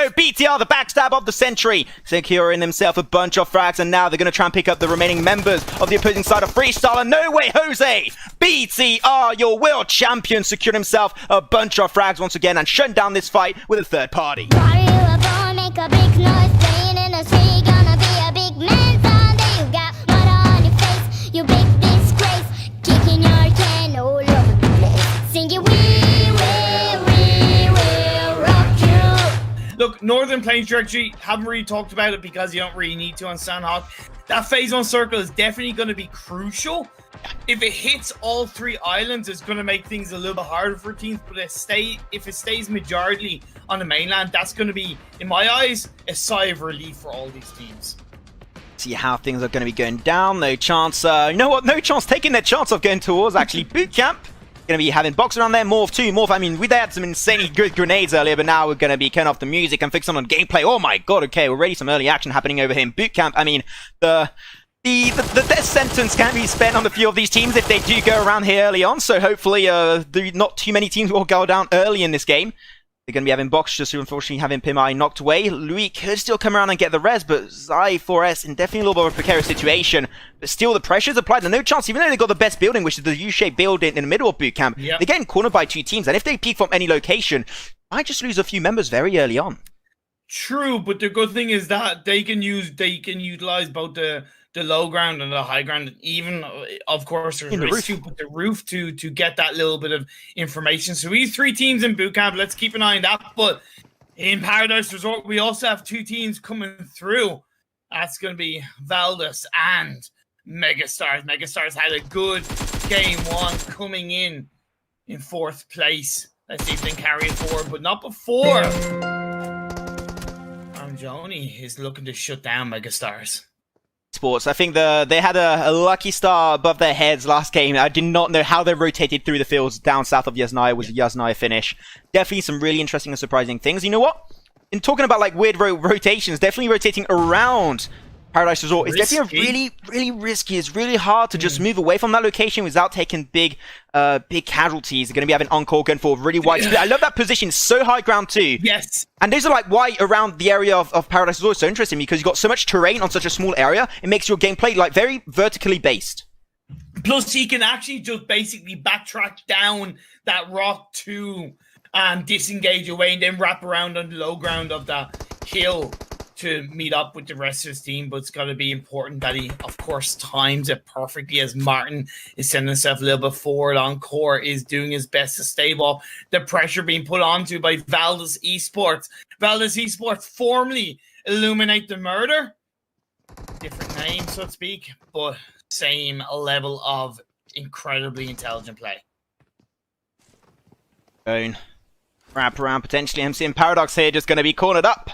go. BTR, the backstab of the century, securing himself a bunch of frags, and now they're going to try and pick up the remaining members of the opposing side of Freestyler. No way, Jose! BTR, your world champion, secured himself a bunch of frags once again and shut down this fight with a third party. Look, Northern Plains Directory, haven't really talked about it because you don't really need to on Sandhawk. That phase 1 circle is definitely going to be crucial. If it hits all 3 islands, it's going to make things a little bit harder for teams. But if it stays majority on the mainland, that's going to be, in my eyes, a sigh of relief for all these teams. See how things are going to be going down. No chance, you know what? No chance taking their chance of going towards actually boot camp. Going to be having box around there, Morph too. Morph, I mean, we had some insanely good grenades earlier, but now we're going to be cutting off the music and fixing on gameplay. Oh my god, okay, already some early action happening over here in boot camp. I mean, the death sentence can be spent on a few of these teams if they do go around here early on, so hopefully not too many teams will go down early in this game. They're going to be having box just to unfortunately having Pimai knocked away. Louis could still come around and get the res, but Zai 4S in definitely a little bit of a precarious situation. But still, the pressure's applied. There's no chance, even though they got the best building, which is the U-shaped building in the middle of boot camp. Yep. They're getting cornered by 2 teams, and if they peek from any location, might just lose a few members very early on. True, but the good thing is that they can utilize both the low ground and the high ground. Even, of course, there's risk to put the roof to get that little bit of information. So we have 3 teams in boot camp. Let's keep an eye on that. But in Paradise Resort, we also have 2 teams coming through. That's going to be Valdez and Megastars. Megastars had a good game 1 coming in 4th place. Let's see if they can carry it forward, but not before Joni is looking to shut down Megastars. Sports. I think they had a lucky star above their heads last game. I did not know how they rotated through the fields down south of Yasnaya was a Yasnaya finish. Definitely some really interesting and surprising things. You know what? In talking about like weird rotations, definitely rotating around Paradise Resort is definitely really risky. It's really hard to just move away from that location without taking big casualties. They're going to be having Encore going for a really wide split. I love that position. So high ground too. Yes. And those are like why around the area of Paradise Resort is so interesting, because you've got so much terrain on such a small area. It makes your gameplay like very vertically based. Plus, he can actually just basically backtrack down that rock to disengage away and then wrap around on the low ground of the hill to meet up with the rest of his team. But it's got to be important that he, of course, times it perfectly as Martin is sending himself a little bit forward. Encore is doing his best to stave off the pressure being put onto by Valdez Esports. Valdez Esports formerly Illuminate the Murder. Different name, so to speak, but same level of incredibly intelligent play. Wrap around potentially. MC and Paradox here just going to be cornered up.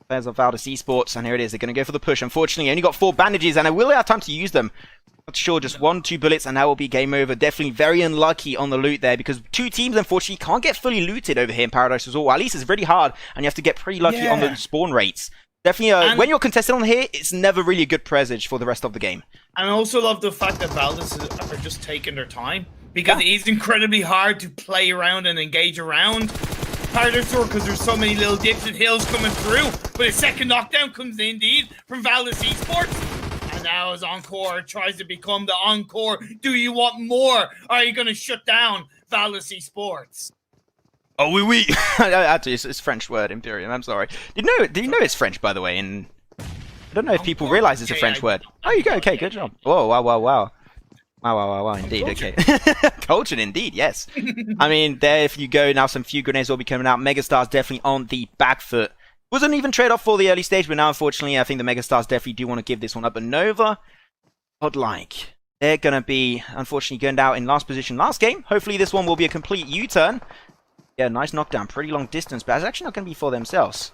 Players of Valdez Esports, and here it is. They're going to go for the push. Unfortunately, only got 4 bandages, and I will have time to use them. Not sure, just 1-2 bullets, and that will be game over. Definitely very unlucky on the loot there, because 2 teams, unfortunately, can't get fully looted over here in Paradise Resort. Well, at least it's really hard, and you have to get pretty lucky on the spawn rates. Definitely, when you're contested on here, it's never really a good presage for the rest of the game. And I also love the fact that Valdez are just taking their time, because it is incredibly hard to play around and engage around Paradise Resort because there's so many little dips and hills coming through. But a second knockdown comes indeed from Valdez Esports. And now as Encore tries to become the Encore, do you want more? Are you going to shut down Valdez Esports? Oh, oui. Actually, it's French word, Imperium. I'm sorry. Did you know it's French, by the way? And I don't know if people realize it's a French word. Oh, you go. Okay, good job. Whoa, wow. Wow, indeed, okay. Cultured indeed, yes. I mean, there, if you go now, some few grenades will be coming out. Megastars definitely on the back foot. Wasn't even trade-off for the early stage, but now, unfortunately, I think the Megastars definitely do want to give this one up. But Nova, godlike. They're going to be, unfortunately, going out in last position last game. Hopefully, this one will be a complete U-turn. Yeah, nice knockdown, pretty long distance, but it's actually not going to be for themselves.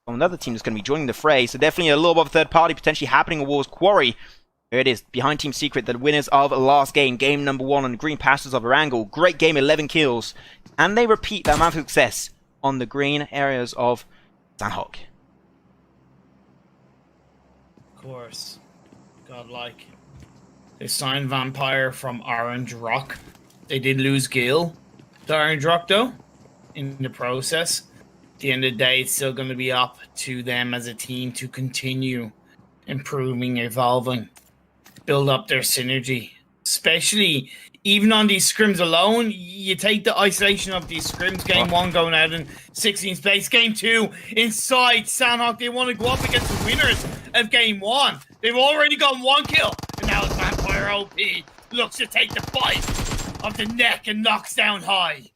Well, another team is going to be joining the fray, so definitely a little bit of third party potentially happening towards Quarry. Here it is, behind Team Secret, the winners of last game, game number 1 on the Green Pastures of Erangel. Great game, 11 kills. And they repeat that amount of success on the green areas of Sandhawk. Of course. Godlike. They signed Vampire from Orange Rock. They did lose Gil to Orange Rock, though, in the process. the end of the day, it's still going to be up to them as a team to continue improving, evolving, build up their synergy. Especially, even on these scrims alone, you take the isolation of these scrims. Game 1 going out in 16th place. Game 2 inside Sandhawk. They want to go up against the winners of Game 1. They've already got 1 kill. And now it's Vampire OP looks to take the bite of the neck and knocks down High.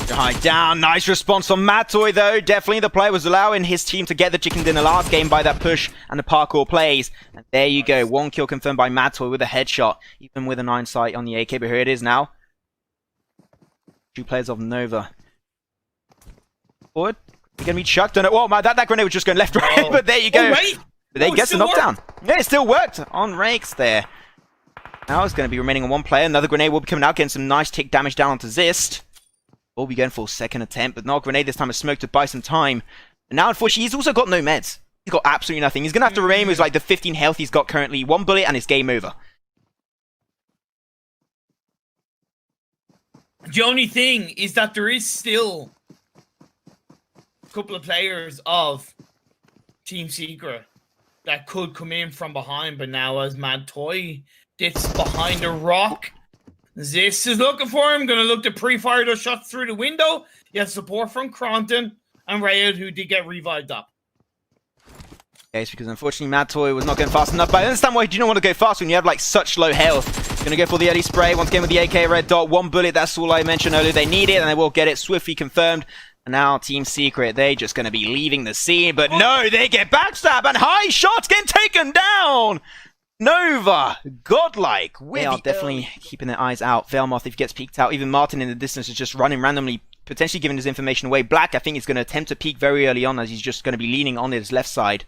High down. Nice response from Matoy, though. Definitely the player was allowing his team to get the chicken dinner last game by that push and the parkour plays. And there you go. 1 kill confirmed by Matoy with a headshot, even with a 9 sight on the AK. But here it is now. 2 players of Nova. Forward. You're going to be chucked on it. Oh, man, that grenade was just going left, right. But there you go. Oh, wait. But they get the knockdown. Yeah, it still worked on Rakes there. Now it's going to be remaining on 1 player. Another grenade will be coming out, getting some nice tick damage down onto Zist. Will be going for a second attempt, but not grenade this time. A smoke to buy some time. And now, unfortunately, he's also got no meds. He's got absolutely nothing. He's going to have to remain with like the 15 health he's got currently. 1 bullet and it's game over. The only thing is that there is still a couple of players of Team Secret that could come in from behind, but now as Mad Toy dips behind a rock, Zis is looking for him, gonna look to pre-fire those shots through the window. He has support from Cronton and Rayad, who did get revived up. Okay, it's because unfortunately Mad Toy was not going fast enough, but I understand why you don't want to go fast when you have like such low health. Gonna go for the early spray once again with the AK red dot. 1 bullet, that's all I mentioned earlier. They need it and they will get it swiftly confirmed. And now Team Secret, they're just going to be leaving the scene, but no, they get backstab and High shots getting taken down. Nova, godlike. They are definitely keeping their eyes out. Velmoth, if he gets peeked out, even Martin in the distance is just running randomly, potentially giving his information away. Black, I think, is going to attempt to peek very early on as he's just going to be leaning on his left side.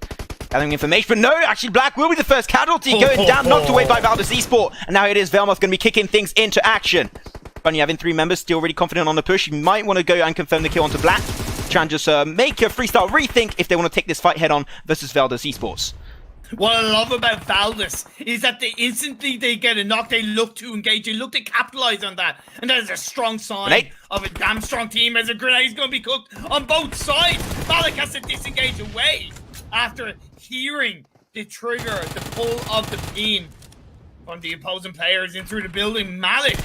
Gathering information, but no, actually Black will be the first casualty going down, knocked away by Valdez Esport. And now it is Velmoth going to be kicking things into action. Funny having 3 members, still really confident on the push. You might want to go and confirm the kill onto Black. Try and just make a freestyle rethink if they want to take this fight head on versus Valdez Esports. What I love about Valdez is that instantly they get a knock, they look to engage, they look to capitalize on that. And that is a strong sign of a damn strong team as a grenade is going to be cooked on both sides. Malik has to disengage away after hearing the trigger, the pull of the beam from the opposing players in through the building. Malik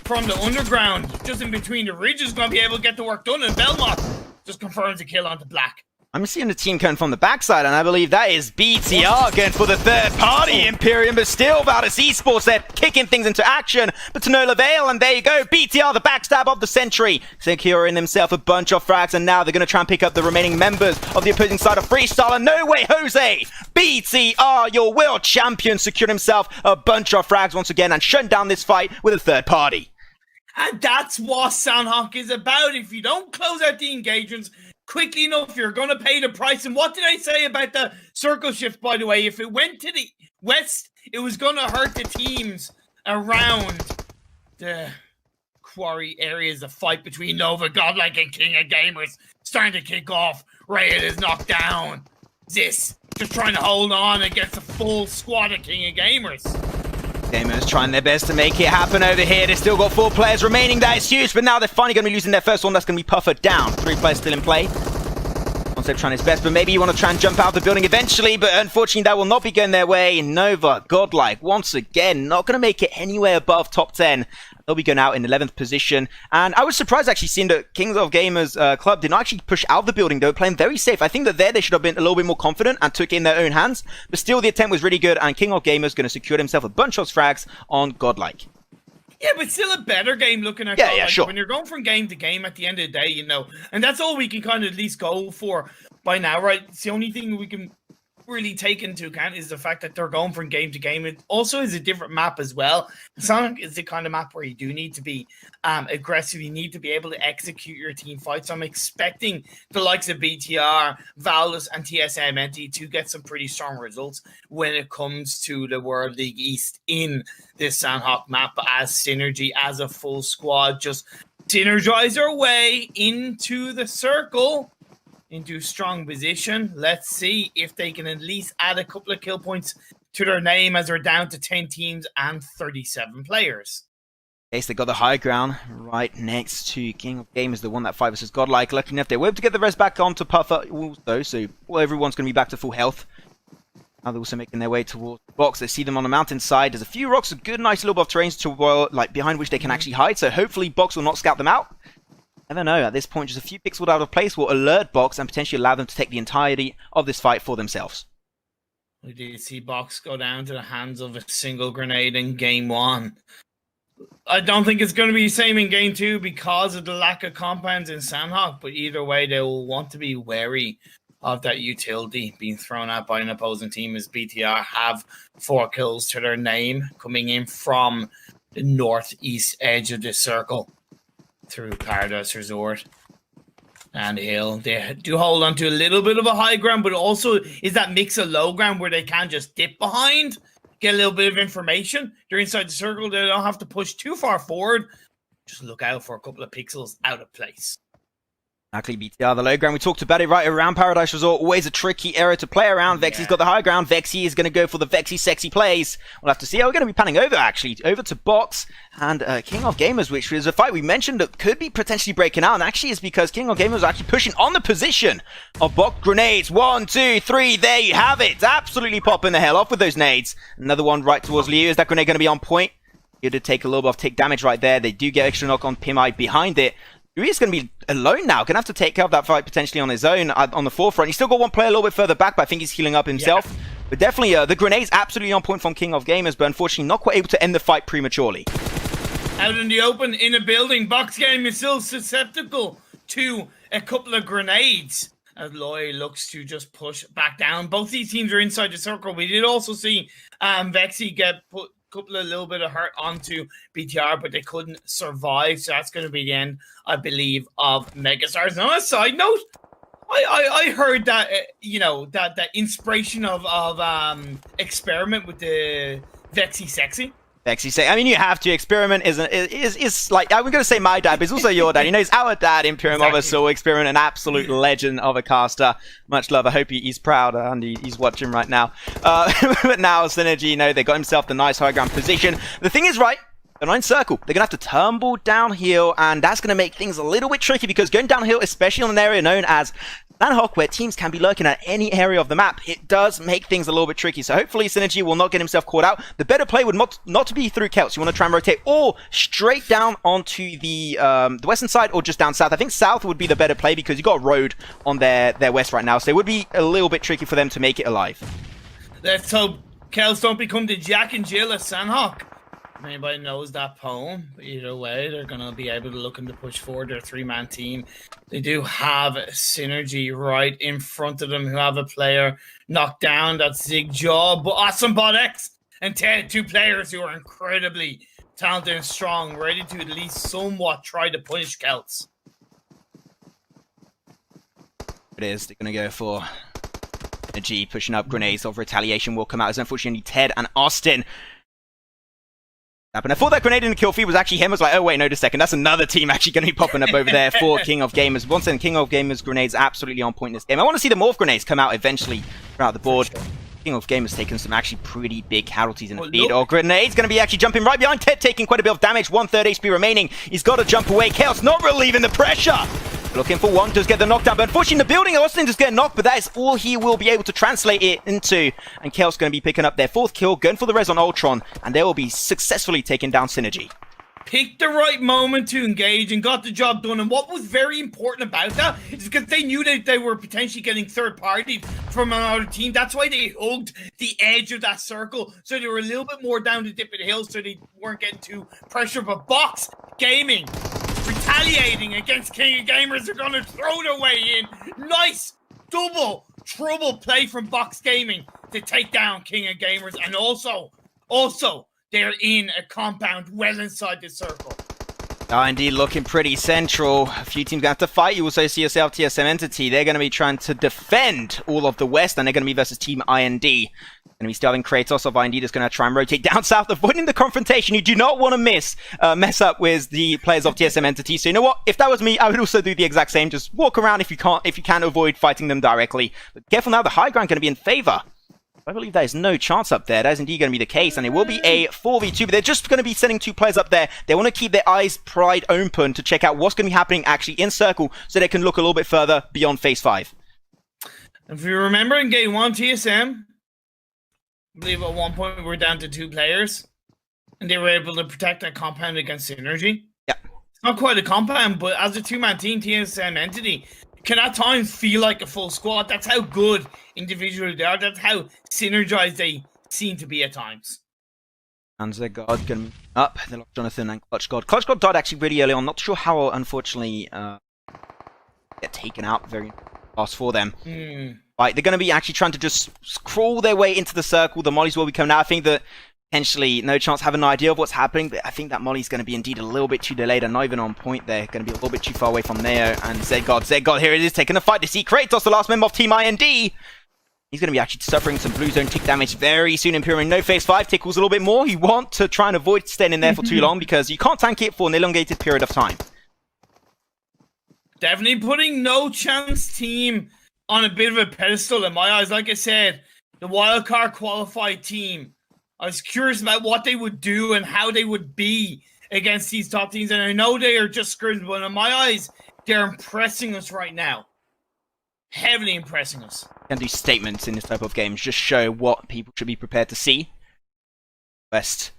from the underground, just in between the ridges, going to be able to get the work done. And Belmont just confirms a kill onto Black. I'm seeing the team coming from the backside, and I believe that is BTR going for the third party Imperium, but still Valdez Esports, they're kicking things into action, but to no avail, and there you go, BTR, the backstab of the century, securing themselves a bunch of frags, and now they're going to try and pick up the remaining members of the opposing side of Freestyle, and no way, Jose! BTR, your world champion, secured himself a bunch of frags once again, and shut down this fight with a third party. And that's what Sandhawk is about. If you don't close out the engagements quickly enough, you're going to pay the price. And what did I say about the circle shift, by the way? If it went to the west, it was going to hurt the teams around the quarry areas. The fight between Nova, Godlike, and King of Gamers starting to kick off. Rayad is knocked down. Zis just trying to hold on against a full squad of King of Gamers. Gamers trying their best to make it happen over here. They've still got 4 players remaining. That is huge, but now they're finally going to be losing their first one. That's going to be Puffer down. 3 players still in play. Concept trying his best, but maybe you want to try and jump out of the building eventually, but unfortunately that will not be going their way. Nova, Godlike, once again, not going to make it anywhere above top 10. They'll be going out in 11th position. And I was surprised actually seeing that Kings of Gamers Club did not actually push out of the building. They were playing very safe. I think that they should have been a little bit more confident and took it in their own hands. But still, the attempt was really good. And King of Gamers going to secure himself a bunch of frags on Godlike. Yeah, but still a better game looking at yeah, sure. When you're going from game to game at the end of the day, you know. And that's all we can kind of at least go for by now, right? It's the only thing we can really take into account is the fact that they're going from game to game. It also is a different map as well. Sonic is the kind of map where you do need to be aggressive. You need to be able to execute your team fights. So I'm expecting the likes of BTR, Valdez, and TSM to get some pretty strong results when it comes to the World League East in this Sandhawk map as Synergy, as a full squad, just synergize our way into the circle, into strong position. Let's see if they can at least add a couple of kill points to their name as they're down to 10 teams and 37 players. They got the high ground right next to King of Gamers, the one that 5 has godlike. Lucky enough, they were able to get the rest back onto Puffer also, so everyone's going to be back to full health. Now they're also making their way towards the box. They see them on the mountainside. There's a few rocks, a good, nice little bit of terrain to like behind which they can actually hide. So hopefully Box will not scout them out. Never know. At this point, just a few pixels out of place will alert Box and potentially allow them to take the entirety of this fight for themselves. We did see Box go down to the hands of a single grenade in game 1. I don't think it's going to be the same in game 2 because of the lack of compounds in Sandhawk. But either way, they will want to be wary of that utility being thrown out by an opposing team, as BTR have 4 kills to their name coming in from the northeast edge of the circle through Paradise Resort and the hill. They do hold on to a little bit of a high ground, but also is that mix of low ground where they can just dip behind, get a little bit of information. They're inside the circle. They don't have to push too far forward. Just look out for a couple of pixels out of place. Exactly, BTR, the low ground. We talked about it right around Paradise Resort. Always a tricky area to play around. Vexy's got the high ground. Vexy is going to go for the Vexy sexy plays. We'll have to see. We're going to be panning over, actually, over to Box and King of Gamers, which is a fight we mentioned that could be potentially breaking out. And actually is because King of Gamers was actually pushing on the position of Box grenades. 1, 2, 3. There you have it. Absolutely popping the hell off with those nades. Another one right towards Liu. Is that grenade going to be on point? Here to take a little bit of tick damage right there. They do get extra knock on Pimai behind it. He's going to be alone now. Going to have to take care of that fight potentially on his own on the forefront. He's still got one player a little bit further back, but I think he's healing up himself. Yeah. But definitely, the grenade's absolutely on point from King of Gamers, but unfortunately not quite able to end the fight prematurely. Out in the open, in a building, Box Game is still susceptible to a couple of grenades as Loy looks to just push back down. Both these teams are inside the circle. We did also see Vexy get put couple of little bit of hurt onto BTR, but they couldn't survive. So that's going to be the end, I believe, of Megastars. And on a side note, I heard that that inspiration of experiment with the Vexy sexy. Vexy say, I mean, you have to. Experiment is like, I'm going to say my dad, but it's also your dad. You know, it's our dad, Imperium exactly. Of a Soul Experiment, an absolute legend of a caster. Much love. I hope he's proud and he's watching right now. But now, Synergy, you know, they got himself the nice high ground position. The thing is, right, they're not in circle. They're going to have to tumble downhill, and that's going to make things a little bit tricky because going downhill, especially on an area known as Sandhawk, where teams can be lurking at any area of the map, it does make things a little bit tricky. So hopefully Synergy will not get himself caught out. The better play would not to be through Celts. You want to try and rotate or straight down onto the western side or just down south. I think south would be the better play because you got a road on their west right now. So it would be a little bit tricky for them to make it alive. Let's hope Celts don't become the Jack and Jill of Sandhawk. If anybody knows that poem, either way, they're going to be able to look and to push forward their 3-man team. They do have Synergy right in front of them who have a player knocked down. That's Zigjaw, but Awesome Bot X and Ted, 2 players who are incredibly talented and strong, ready to at least somewhat try to punish Celts. It is. They're going to go for a G, pushing up grenades of retaliation will come out as unfortunately Ted and Austin. And I thought that grenade in the kill feed was actually him. I was like, oh wait, no, just a second. That's another team actually going to be popping up over there for King of Gamers. Once again, King of Gamers grenades absolutely on point in this game. I want to see the morph grenades come out eventually throughout the board. Sure. King of Gamers taking some actually pretty big casualties in the feed. Oh, grenade's going to be actually jumping right behind Ted, taking quite a bit of damage. 1/3 HP remaining. He's got to jump away. Chaos not relieving the pressure. Looking for one, does get the knockdown, but unfortunately in the building, Austin does get knocked, but that is all he will be able to translate it into. And Chaos going to be picking up their 4th kill, going for the res on Ultron, and they will be successfully taking down Synergy. Picked the right moment to engage and got the job done. And what was very important about that is because they knew that they were potentially getting third-partied from another team. That's why they hugged the edge of that circle. So they were a little bit more down the dip of the hill so they weren't getting too pressure. But Box Gaming retaliating against King of Gamers. They're going to throw their way in. Nice double trouble play from Box Gaming to take down King of Gamers. And also, they're in a compound well inside the circle. Indeed, looking pretty central. A few teams going to have to fight. You also see yourself TSM Entity. They're going to be trying to defend all of the West, and they're going to be versus Team IND. Going to be still having Kratos of IND that's going to try and rotate down south, avoiding the confrontation. You do not want to mess up with the players of TSM Entity. So you know what? If that was me, I would also do the exact same. Just walk around if you can avoid fighting them directly. But careful now, the high ground going to be in favor I believe there is no chance up there. That is indeed going to be the case, and it will be a 4v2, but they're just going to be sending 2 players up there. They want to keep their eyes pried open to check out what's going to be happening actually in circle, so they can look a little bit further beyond phase 5. If you remember in game 1, TSM, I believe at one point we were down to 2 players, and they were able to protect that compound against Synergy. Yeah. It's not quite a compound, but as a 2-man team, TSM entity can at times feel like a full squad. That's how good individually they are. That's how synergized they seem to be at times. And their guard going up. They lost Jonathan and Clutch God. Clutch God died actually really early on. Not sure how, unfortunately, get taken out very fast for them. Right, they're going to be actually trying to just crawl their way into the circle. The mollies will be coming out. I think that potentially no chance have an idea of what's happening, but I think that molly's going to be indeed a little bit too delayed and not even on point there. Going to be a little bit too far away from there. And Zedgod, here it is, taking a fight to see Kratos, the last member of Team IND. He's going to be actually suffering some blue zone tick damage very soon. Imperium, no phase 5, tickles a little bit more. You want to try and avoid staying in there for too long because you can't tank it for an elongated period of time. Definitely putting No Chance team on a bit of a pedestal in my eyes. Like I said, the wildcard qualified team. I was curious about what they would do and how they would be against these top teams. And I know they are just scrims, but in my eyes, they're impressing us right now. Heavily impressing us. Can do statements in this type of games, just show what people should be prepared to see. West.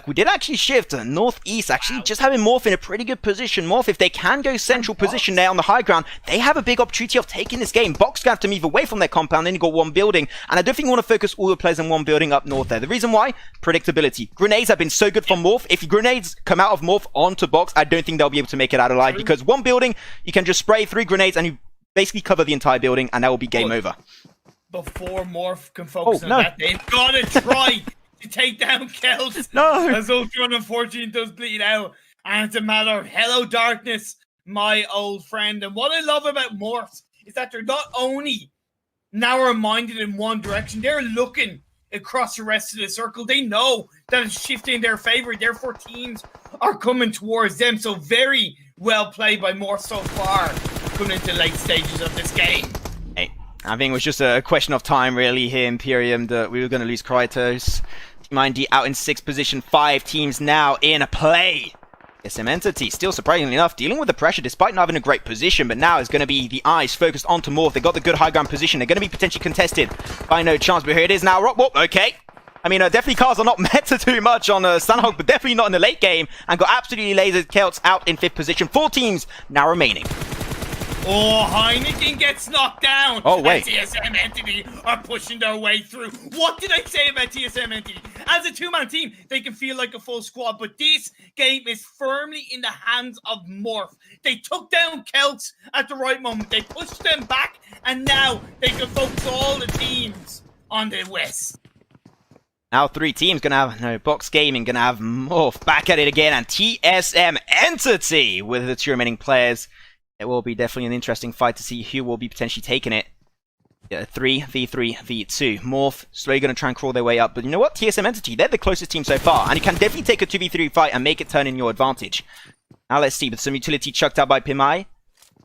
We did actually shift to northeast, actually just having Morph in a pretty good position. Morph, if they can go central position there on the high ground, they have a big opportunity of taking this game. Box going to have to move away from their compound, then you got one building, and I don't think you want to focus all the players in one building up north there. The reason why? Predictability. Grenades have been so good from Morph. If grenades come out of Morph onto Box, I don't think they'll be able to make it out alive, because one building, you can just spray 3 grenades and you basically cover the entire building, and that will be game over. Before Morph can focus on that, they've got to try to take down Kels. No! As Ultron unfortunately does bleed out. And it's a matter of hello darkness, my old friend. And what I love about Morphs is that they're not only narrow-minded in one direction, they're looking across the rest of the circle. They know that it's shifting in their favor. Therefore, teams are coming towards them. So very well played by Morph so far, coming into late stages of this game. Hey, I think it was just a question of time, really, here, Imperium, that we were going to lose Kratos. Team IND out in 6th position, 5 teams now in play. SM Entity, still surprisingly enough, dealing with the pressure despite not having a great position, but now it's going to be the eyes focused onto Morph. They got the good high ground position. They're going to be potentially contested by No Chance, but here it is now. Whoop, okay. I mean, definitely cars are not meant to do much on Sunhawk, but definitely not in the late game, and got absolutely lasered. Celts out in 5th position. 4 teams now remaining. Oh, Heineken gets knocked down. Oh, wait. And TSM Entity are pushing their way through. What did I say about TSM Entity? As a 2-man team, they can feel like a full squad, but this game is firmly in the hands of Morph. They took down Celts at the right moment. They pushed them back, and now they can focus all the teams on the west. Now 3 teams gonna have Box Gaming gonna have Morph back at it again, and TSM Entity with the 2 remaining players. It will be definitely an interesting fight to see who will be potentially taking it. 3v3v2. Morph slowly going to try and crawl their way up. But you know what? TSM Entity, they're the closest team so far. And you can definitely take a 2v3 fight and make it turn in your advantage. Now let's see. With some utility chucked out by Pimai,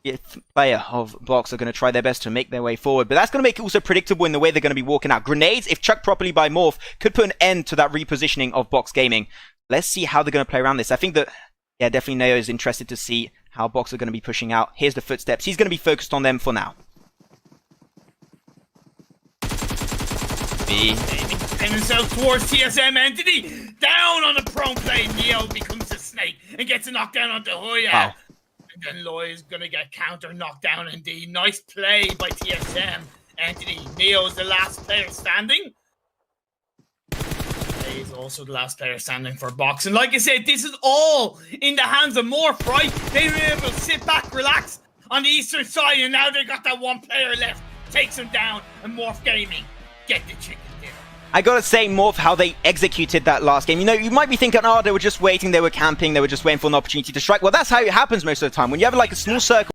the player of Box are going to try their best to make their way forward. But that's going to make it also predictable in the way they're going to be walking out. Grenades, if chucked properly by Morph, could put an end to that repositioning of Box Gaming. Let's see how they're going to play around this. I think that, yeah, definitely Neo is interested to see how Box are going to be pushing out. Here's the footsteps. He's going to be focused on them for now. And himself towards TSM Entity. Down on the prone play. Neo becomes a snake and gets a knockdown onto Hoya. Wow. And then Loy is going to get counter knocked down indeed. Nice play by TSM Entity. Neo is the last player standing. Is also the last player standing for Box. And like I said, this is all in the hands of Morph, right? They were able to sit back, relax on the eastern side, and now they got that 1 player left. Takes him down, and Morph Gaming get the chicken dinner. I gotta say, Morph, how they executed that last game. You know, you might be thinking, oh, they were just waiting, they were camping, they were just waiting for an opportunity to strike. Well, that's how it happens most of the time. When you have like a small circle